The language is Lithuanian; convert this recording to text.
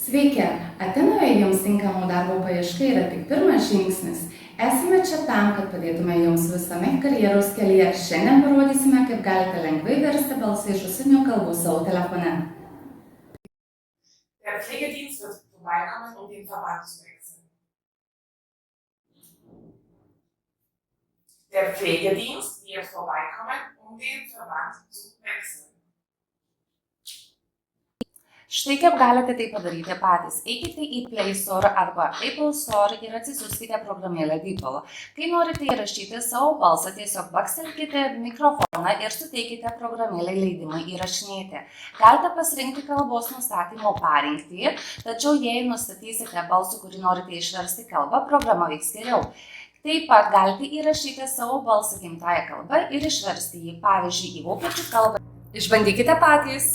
Sveiki! Atenoje jums tinkamų darbo paieška yra tik pirmas žingsnis. Esame čia tam, kad padėtume jums visame karjeros kelyje. Šiandien parodysime, kaip galite lengvai versti balsą iš užsienio kalbų savo telefone. Der Pflegedienst wird vorbeikommen, um den Verband zu wechseln. Der Pflegedienst wird vorbeikommen, um den Verband zu wechseln. Štai kaip galite tai padaryti patys. Eikite į Play Store arba Apple Store ir atsisiųskite programėlę Deepal. Kai norite įrašyti savo balsą, tiesiog bakstelkite mikrofoną ir suteikite programėlę leidimą įrašinėti. Galite pasirinkti kalbos nustatymo parinkti, tačiau jei nustatysite balsų, kurį norite išversti kalbą, programa veiks geriau. Taip pat galite įrašyti savo balsą gimtąją kalbą ir išversti jį, pavyzdžiui, į vokiečių kalbą. Išbandykite patys.